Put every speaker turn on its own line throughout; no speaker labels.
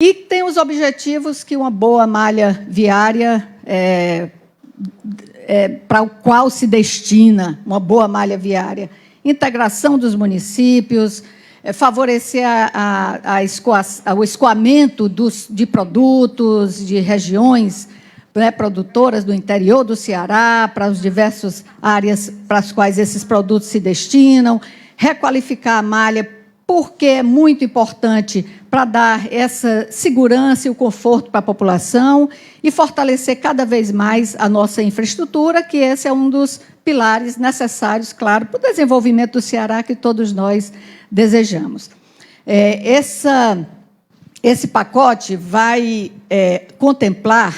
E tem os objetivos que uma boa malha viária, para o qual se destina uma boa malha viária. Integração dos municípios, favorecer o escoamento de produtos de regiões, né, produtoras do interior do Ceará, para as diversas áreas para as quais esses produtos se destinam, requalificar a malha, porque é muito importante para dar essa segurança e o conforto para a população e fortalecer cada vez mais a nossa infraestrutura, que esse é um dos pilares necessários, claro, para o desenvolvimento do Ceará que todos nós desejamos. Esse pacote vai contemplar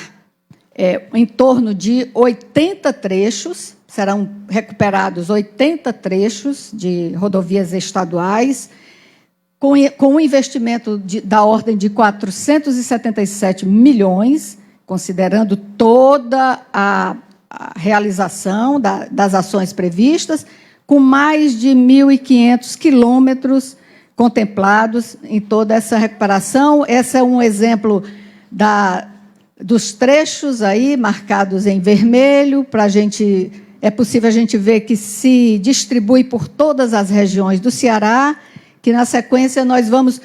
em torno de 80 trechos, serão recuperados 80 trechos de rodovias estaduais, com um investimento da ordem de 477 milhões, considerando toda a realização das ações previstas, com mais de 1.500 quilômetros contemplados em toda essa recuperação. Esse é um exemplo dos trechos aí marcados em vermelho, para a gente, é possível a gente ver que se distribui por todas as regiões do Ceará, que na sequência nós vamos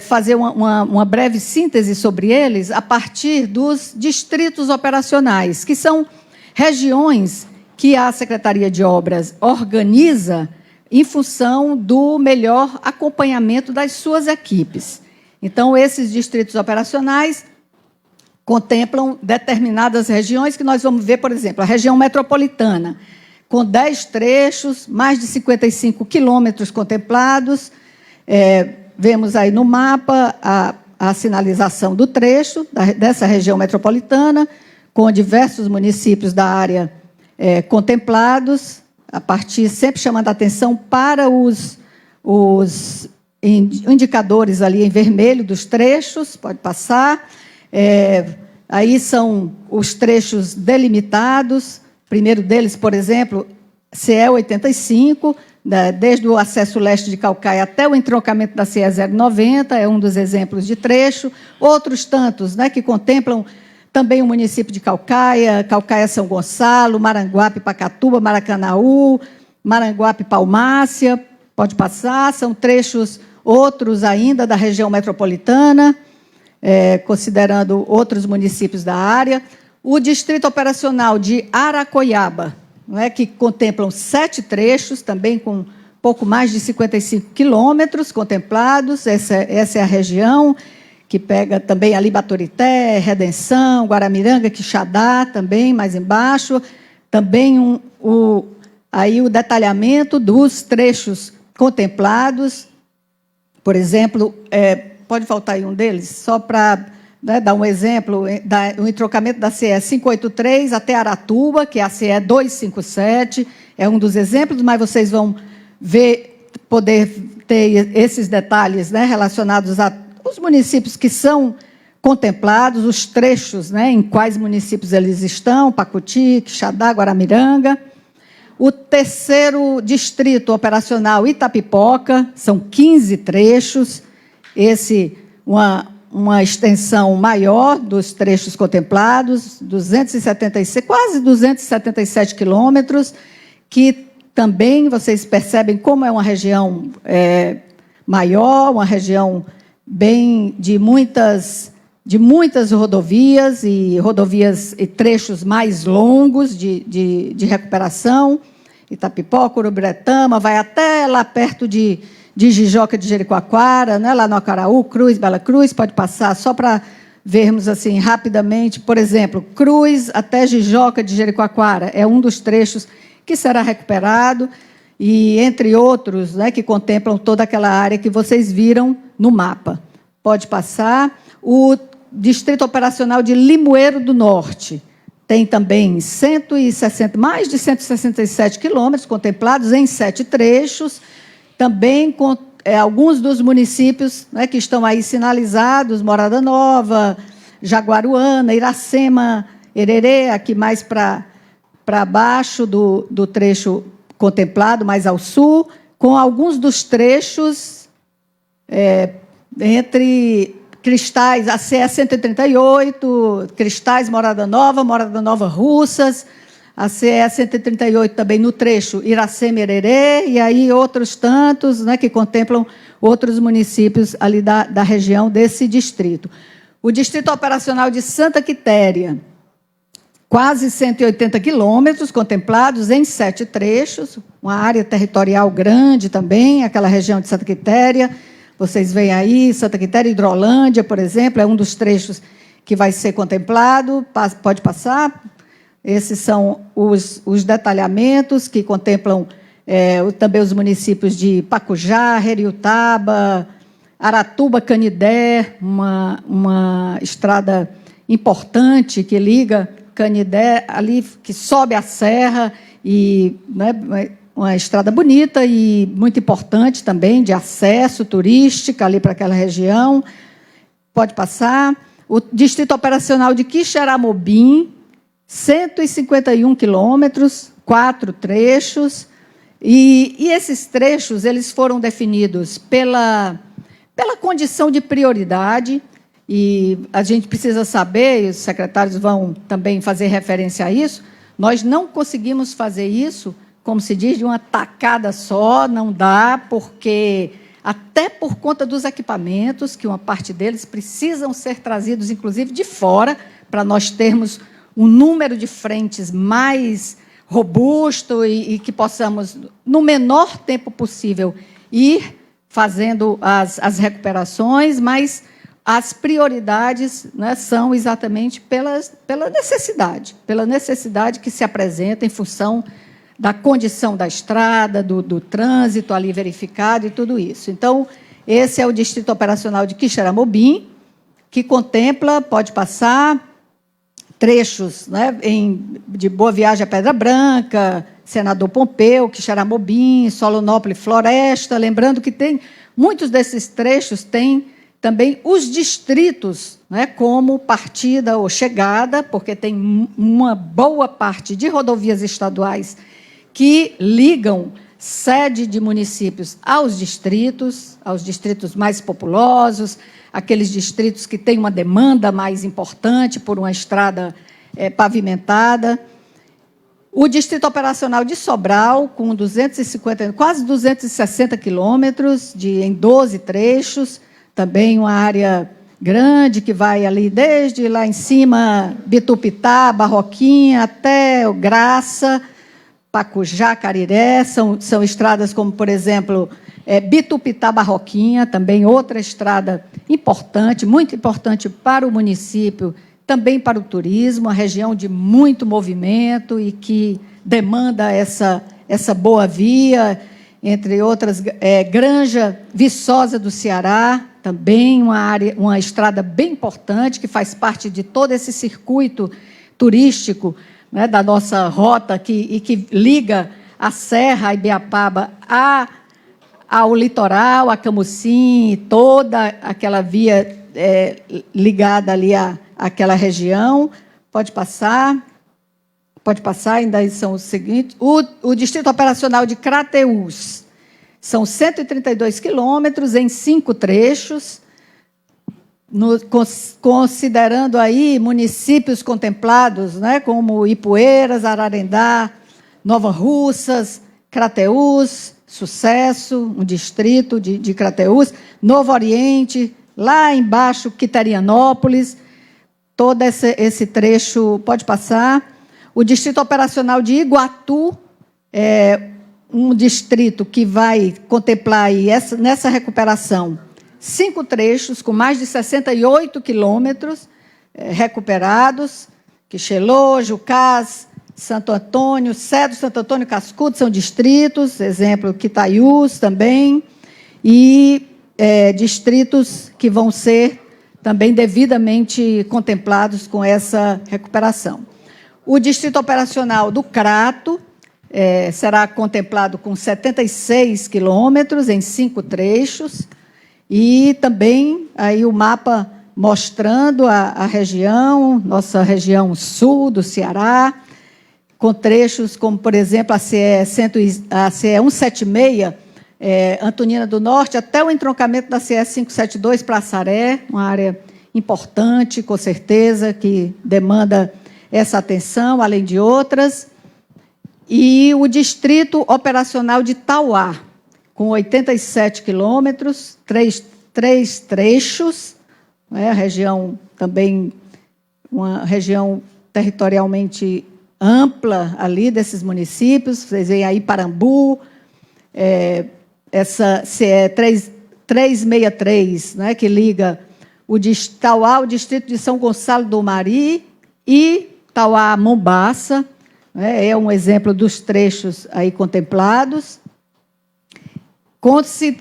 fazer uma breve síntese sobre eles a partir dos distritos operacionais, que são regiões que a Secretaria de Obras organiza em função do melhor acompanhamento das suas equipes. Então, esses distritos operacionais contemplam determinadas regiões que nós vamos ver, por exemplo, a região metropolitana, com 10 trechos, mais de 55 quilômetros contemplados. Vemos aí no mapa a sinalização do trecho dessa região metropolitana, com diversos municípios da área contemplados, a partir, sempre chamando a atenção para os indicadores ali em vermelho dos trechos, pode passar. Aí são os trechos delimitados, primeiro deles, por exemplo, CE 85, desde o acesso leste de Caucaia até o entroncamento da CE 090, é um dos exemplos de trecho. Outros tantos, né, que contemplam também o município de Caucaia, Caucaia-São Gonçalo, Maranguape-Pacatuba, Maracanaú, Maranguape-Palmácia, pode passar, são trechos outros ainda da região metropolitana, considerando outros municípios da área. O Distrito Operacional de Aracoiaba, não é, que contemplam 7 trechos, também com pouco mais de 55 quilômetros contemplados. Essa é a região que pega também ali Baturité, Redenção, Guaramiranga, Quixadá, também mais embaixo. Também aí o detalhamento dos trechos contemplados. Por exemplo, pode faltar aí um deles, só para dar um exemplo, o entroncamento da CE 583 até Aratuba, que é a CE 257, é um dos exemplos, mas vocês vão poder ter esses detalhes, né, relacionados aos municípios que são contemplados, os trechos, né, em quais municípios eles estão, Pacuti, Quixadá, Guaramiranga. O terceiro distrito operacional, Itapipoca, são 15 trechos, uma extensão maior dos trechos contemplados, 276, quase 277 quilômetros, que também vocês percebem como é uma região maior, uma região bem de muitas rodovias e trechos mais longos de recuperação. Itapipoca, Urubiretama, vai até lá perto de Jijoca de Jericoacoara, né, lá no Acaraú, Cruz, Bela Cruz, pode passar só para vermos assim rapidamente. Por exemplo, Cruz até Jijoca de Jericoacoara é um dos trechos que será recuperado, e entre outros, né, que contemplam toda aquela área que vocês viram no mapa. Pode passar. O Distrito Operacional de Limoeiro do Norte tem também mais de 167 quilômetros contemplados em 7 trechos, também com alguns dos municípios, né, que estão aí sinalizados, Morada Nova, Jaguaruana, Iracema, Hererê, aqui mais para baixo do trecho contemplado, mais ao sul, com alguns dos trechos Cristais, a CE 138, Cristais, Morada Nova, Russas, a CE 138 também no trecho Iracema-Hererê, e aí outros tantos, né, que contemplam outros municípios ali da região desse distrito. O Distrito Operacional de Santa Quitéria, quase 180 quilômetros contemplados em 7 trechos, uma área territorial grande também, aquela região de Santa Quitéria. Vocês veem aí, Santa Quitéria, Hidrolândia, por exemplo, é um dos trechos que vai ser contemplado. Pode passar. Esses são os detalhamentos que contemplam também os municípios de Pacujá, Heriutaba, Aratuba, Canidé, uma estrada importante que liga Canidé, ali que sobe a serra, e, né, uma estrada bonita e muito importante também, de acesso turística ali para aquela região. Pode passar. O Distrito Operacional de Quixeramobim, 151 quilômetros, 4 trechos. E esses trechos eles foram definidos pela condição de prioridade, e a gente precisa saber, e os secretários vão também fazer referência a isso, nós não conseguimos fazer isso, como se diz, de uma tacada só, não dá, porque até por conta dos equipamentos, que uma parte deles precisam ser trazidos, inclusive, de fora, para nós termos um número de frentes mais robusto e que possamos, no menor tempo possível, ir fazendo as recuperações, mas as prioridades, né, são exatamente pela necessidade que se apresenta em função da condição da estrada, do trânsito ali verificado e tudo isso. Então, esse é o Distrito Operacional de Quixeramobim, que contempla, pode passar, trechos, né, de Boa Viagem a Pedra Branca, Senador Pompeu, Quixeramobim, Solonópolis, Floresta. Lembrando que muitos desses trechos têm também os distritos, né, como partida ou chegada, porque tem uma boa parte de rodovias estaduais que ligam sede de municípios aos distritos mais populosos, aqueles distritos que têm uma demanda mais importante por uma estrada pavimentada. O Distrito Operacional de Sobral, com 250, quase 260 quilômetros, em 12 trechos, também uma área grande que vai ali desde lá em cima, Bitupitá, Barroquinha, até o Graça, Pacujá, Cariré, são estradas como, por exemplo, Bitupitá, Barroquinha, também outra estrada importante, muito importante para o município, também para o turismo, uma região de muito movimento e que demanda essa boa via, entre outras, Granja Viçosa do Ceará, também uma estrada bem importante, que faz parte de todo esse circuito turístico, né, da nossa rota, que liga a Serra, a Ibiapaba, ao litoral, a Camusim, toda aquela via ligada ali àquela região. Pode passar, ainda são os seguintes. O Distrito Operacional de Crateús, são 132 quilômetros em 5 trechos, considerando aí municípios contemplados, né, como Ipueiras, Ararendá, Nova Russas, Crateús, Sucesso, um distrito de Crateús, Novo Oriente, lá embaixo, Quiterianópolis, todo esse trecho, pode passar. O Distrito Operacional de Iguatu, um distrito que vai contemplar aí nessa recuperação 5 trechos, com mais de 68 quilômetros recuperados, Quixelô, Jucás, Santo Antônio, Cedro, Santo Antônio, Cascudo, são distritos, exemplo, Quitaiús também, e distritos que vão ser também devidamente contemplados com essa recuperação. O Distrito Operacional do Crato será contemplado com 76 quilômetros em 5 trechos, e também aí o mapa mostrando a região, nossa região sul do Ceará, com trechos como, por exemplo, a CE 176, Antonina do Norte, até o entroncamento da CE 572 para Assaré, uma área importante, com certeza, que demanda essa atenção, além de outras. E o Distrito Operacional de Tauá, com 87 quilômetros, três trechos, a região também, uma região territorialmente ampla ali desses municípios. Vocês veem aí Parambu, essa CE 363, que liga o Tauá, o distrito de São Gonçalo do Mari e Tauá Mombaça, é um exemplo dos trechos aí contemplados,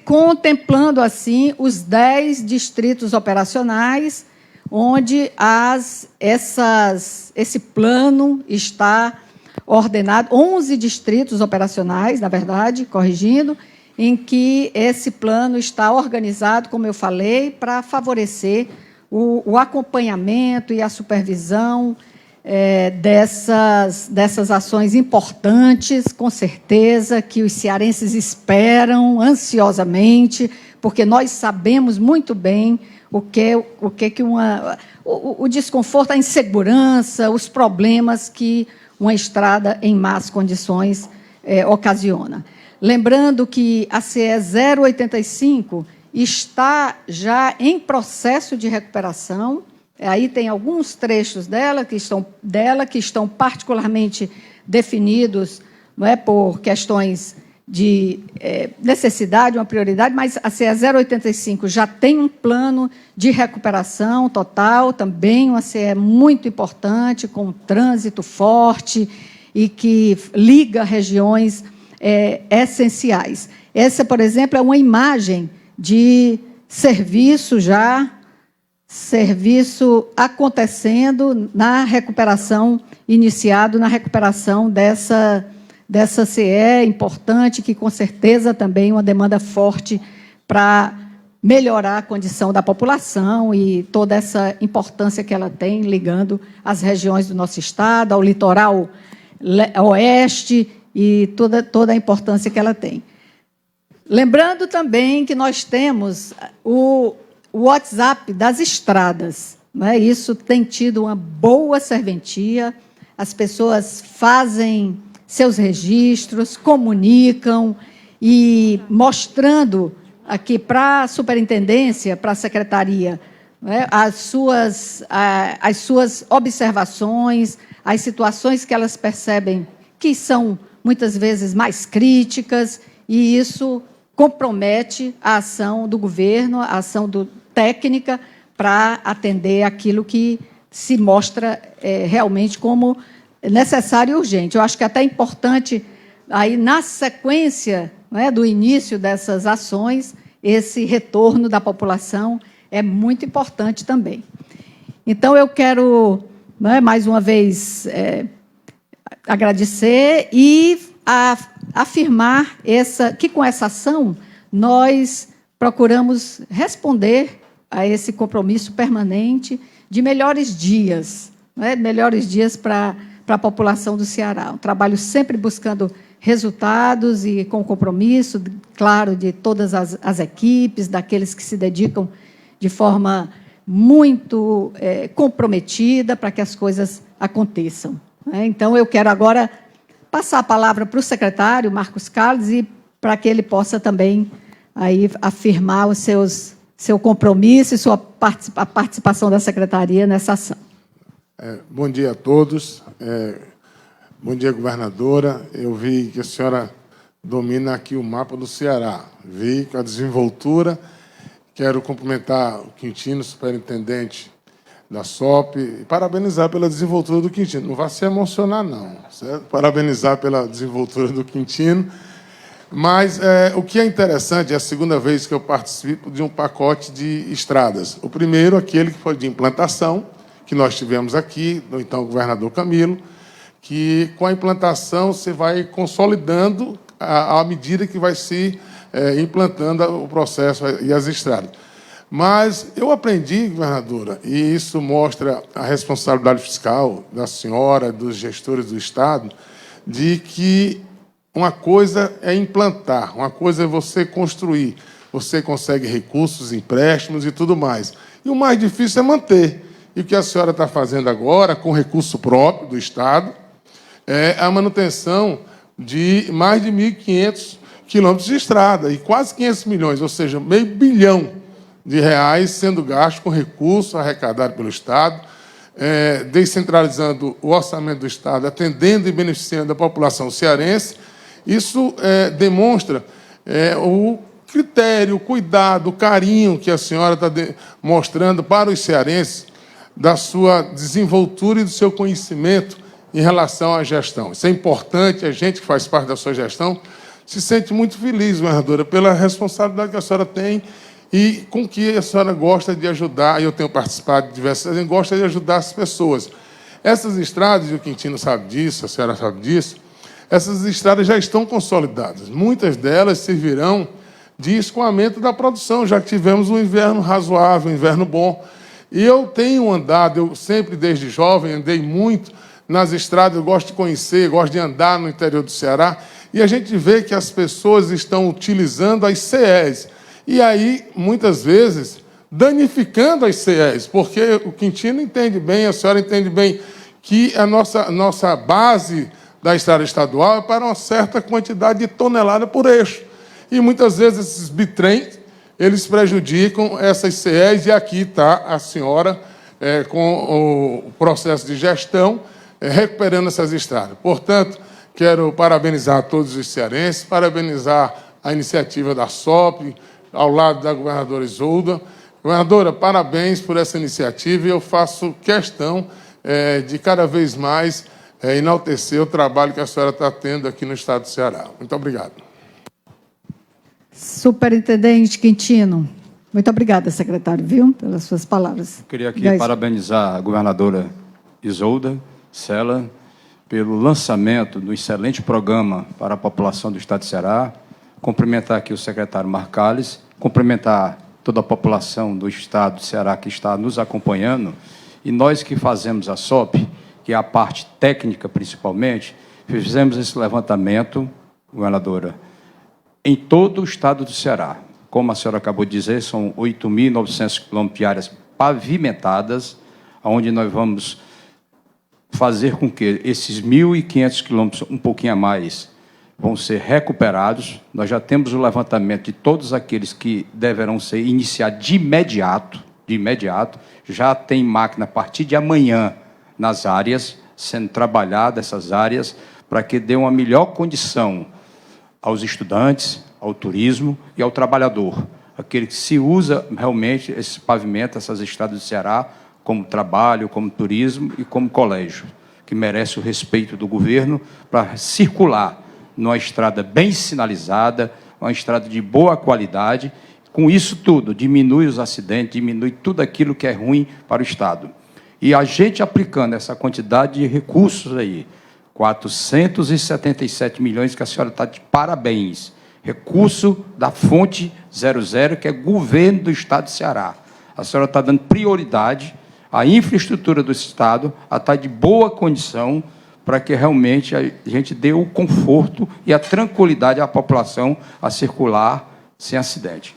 contemplando assim os 10 distritos operacionais, onde esse plano está ordenado, 11 distritos operacionais, na verdade, corrigindo, em que esse plano está organizado, como eu falei, para favorecer o acompanhamento e a supervisão dessas ações importantes, com certeza, que os cearenses esperam ansiosamente, porque nós sabemos muito bem o desconforto, a insegurança, os problemas que uma estrada em más condições ocasiona. Lembrando que a CE 085 está já em processo de recuperação. Aí tem alguns trechos dela que estão particularmente definidos, por questões de necessidade, uma prioridade, mas a CE 085 já tem um plano de recuperação total, também uma CE muito importante, com um trânsito forte e que liga regiões essenciais. Essa, por exemplo, é uma imagem de serviço acontecendo na recuperação, iniciado na recuperação dessa CE importante, que com certeza também é uma demanda forte para melhorar a condição da população e toda essa importância que ela tem, ligando as regiões do nosso estado, ao litoral oeste, e toda a importância que ela tem. Lembrando também que nós temos o WhatsApp das estradas, Isso tem tido uma boa serventia, as pessoas fazem seus registros, comunicam e mostrando aqui para a superintendência, para a secretaria, as suas observações, as situações que elas percebem que são muitas vezes mais críticas, e isso compromete a ação do governo, a ação técnica, para atender aquilo que se mostra realmente como necessário e urgente. Eu acho que até é importante, aí, na sequência do início dessas ações, esse retorno da população é muito importante também. Então, eu quero, mais uma vez, agradecer e afirmar que, com essa ação, nós procuramos responder a esse compromisso permanente de melhores dias, melhores dias para a população do Ceará. Um trabalho sempre buscando resultados e com compromisso, claro, de todas as equipes, daqueles que se dedicam de forma muito comprometida para que as coisas aconteçam. Então, eu quero agora passar a palavra para o secretário, Marcos Carlos, e para que ele possa também aí afirmar seu compromisso e a participação da secretaria nessa ação.
Bom dia a todos. Bom dia, governadora. Eu vi que a senhora domina aqui o mapa do Ceará. Vi com a desenvoltura. Quero cumprimentar o Quintino, superintendente da SOP, e parabenizar pela desenvoltura do Quintino. Não vá se emocionar, não, certo? Parabenizar pela desenvoltura do Quintino. Mas o que é interessante, é a segunda vez que eu participo de um pacote de estradas. O primeiro, aquele que foi de implantação, que nós tivemos aqui, do então governador Camilo, que com a implantação você vai consolidando à medida que vai se implantando o processo e as estradas. Mas eu aprendi, governadora, e isso mostra a responsabilidade fiscal da senhora, dos gestores do Estado, de que Uma coisa é implantar, uma coisa é você construir. Você consegue recursos, empréstimos e tudo mais. E o mais difícil é manter. E o que a senhora está fazendo agora, com recurso próprio do Estado, é a manutenção de mais de 1.500 quilômetros de estrada e quase 500 milhões, ou seja, R$500 milhão sendo gasto com recurso arrecadado pelo Estado, descentralizando o orçamento do Estado, atendendo e beneficiando a população cearense. Isso demonstra o critério, o cuidado, o carinho que a senhora está mostrando para os cearenses da sua desenvoltura e do seu conhecimento em relação à gestão. Isso é importante, a gente que faz parte da sua gestão se sente muito feliz, governadora, pela responsabilidade que a senhora tem e com que a senhora gosta de ajudar, e eu tenho participado de diversas vezes, gosta de ajudar as pessoas. Essas estradas, e o Quintino sabe disso, a senhora sabe disso, essas estradas já estão consolidadas. Muitas delas servirão de escoamento da produção, já que tivemos um inverno razoável, um inverno bom. E eu tenho andado, eu sempre desde jovem andei muito nas estradas, eu gosto de conhecer, gosto de andar no interior do Ceará, e a gente vê que as pessoas estão utilizando as CEs, e aí, muitas vezes, danificando as CEs, porque o Quintino entende bem, a senhora entende bem, que a nossa base da estrada estadual é para uma certa quantidade de tonelada por eixo. E muitas vezes esses bitrens, eles prejudicam essas CEs, e aqui está a senhora com o processo de gestão, recuperando essas estradas. Portanto, quero parabenizar todos os cearenses, parabenizar a iniciativa da SOP, ao lado da governadora Isolda. Governadora, parabéns por essa iniciativa, e eu faço questão de cada vez mais enaltecer o trabalho que a senhora está tendo aqui no estado do Ceará. Muito obrigado.
Superintendente Quintino. Muito obrigada, secretário, viu, pelas suas palavras.
Eu queria aqui parabenizar a governadora Isolda Sela pelo lançamento do excelente programa para a população do estado de Ceará, cumprimentar aqui o secretário Marcales, cumprimentar toda a população do estado de Ceará que está nos acompanhando, e nós que fazemos a SOP, que é a parte técnica principalmente, fizemos esse levantamento, governadora, em todo o estado do Ceará. Como a senhora acabou de dizer, são 8.900 quilômetros de áreas pavimentadas, onde nós vamos fazer com que esses 1.500 quilômetros, um pouquinho a mais, vão ser recuperados. Nós já temos o levantamento de todos aqueles que deverão ser iniciados de imediato, já tem máquina a partir de amanhã nas áreas, sendo trabalhada essas áreas, para que dê uma melhor condição aos estudantes, ao turismo e ao trabalhador, aquele que se usa realmente esse pavimento, essas estradas do Ceará, como trabalho, como turismo e como colégio, que merece o respeito do governo para circular numa estrada bem sinalizada, uma estrada de boa qualidade. Com isso tudo, diminui os acidentes, diminui tudo aquilo que é ruim para o Estado. E a gente aplicando essa quantidade de recursos aí, 477 milhões, que a senhora está de parabéns. Recurso da fonte 00, que é governo do Estado de Ceará. A senhora está dando prioridade à infraestrutura do Estado, a estar de boa condição, para que realmente a gente dê o conforto e a tranquilidade à população a circular sem acidente.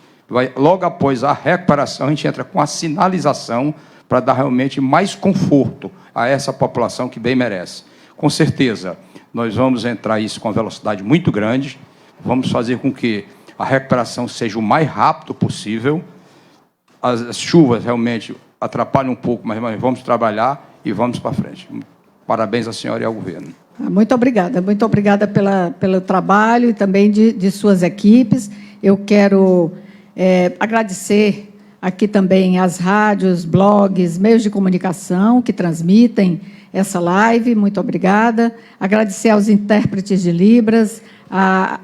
Logo após a recuperação, a gente entra com a sinalização para dar realmente mais conforto a essa população que bem merece. Com certeza, nós vamos entrar isso com uma velocidade muito grande, vamos fazer com que a recuperação seja o mais rápido possível. As chuvas realmente atrapalham um pouco, mas vamos trabalhar e vamos para frente. Parabéns à senhora e ao governo. Muito
obrigada pelo trabalho e também de suas equipes. Eu quero agradecer aqui também às rádios, blogs, meios de comunicação que transmitem essa live. Muito obrigada. Agradecer aos intérpretes de Libras, a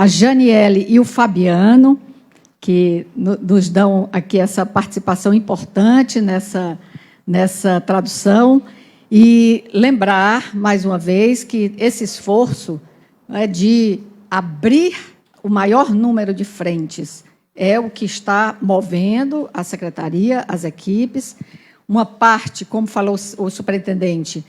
Janiele e o Fabiano, que nos dão aqui essa participação importante nessa tradução, e lembrar, mais uma vez, que esse esforço de abrir o maior número de frentes é o que está movendo a secretaria, as equipes. Uma parte, como falou o superintendente,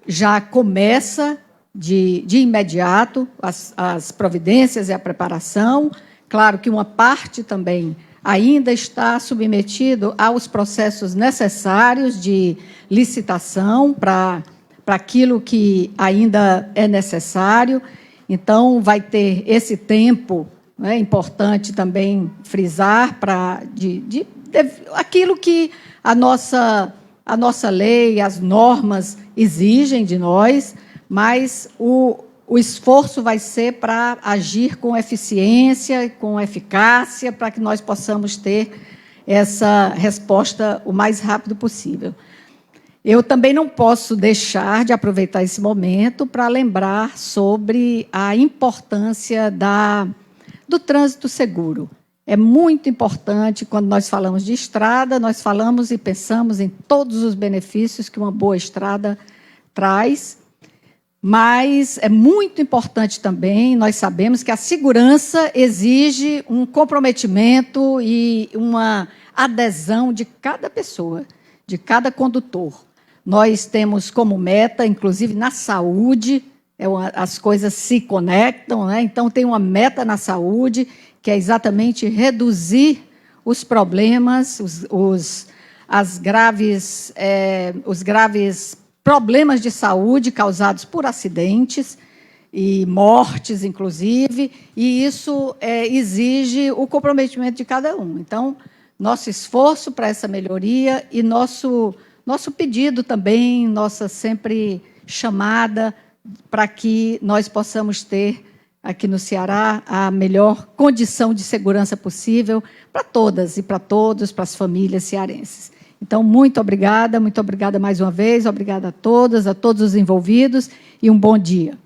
já começa de imediato as providências e a preparação. Claro que uma parte também ainda está submetido aos processos necessários de licitação para aquilo que ainda é necessário. Então, vai ter esse tempo, né, importante também frisar, de aquilo que a nossa lei, as normas exigem de nós, mas o esforço vai ser para agir com eficiência, com eficácia, para que nós possamos ter essa resposta o mais rápido possível. Eu também não posso deixar de aproveitar esse momento para lembrar sobre a importância do trânsito seguro. É muito importante, quando nós falamos de estrada, nós falamos e pensamos em todos os benefícios que uma boa estrada traz, mas é muito importante também, nós sabemos que a segurança exige um comprometimento e uma adesão de cada pessoa, de cada condutor. Nós temos como meta, inclusive na saúde, as coisas se conectam, né? Então tem uma meta na saúde, que é exatamente reduzir os problemas, os graves problemas de saúde causados por acidentes e mortes, inclusive, e isso exige o comprometimento de cada um. Então, nosso esforço para essa melhoria e nosso pedido também, nossa sempre chamada para que nós possamos ter aqui no Ceará a melhor condição de segurança possível para todas e para todos, para as famílias cearenses. Então, muito obrigada mais uma vez, obrigada a todos os envolvidos e um bom dia.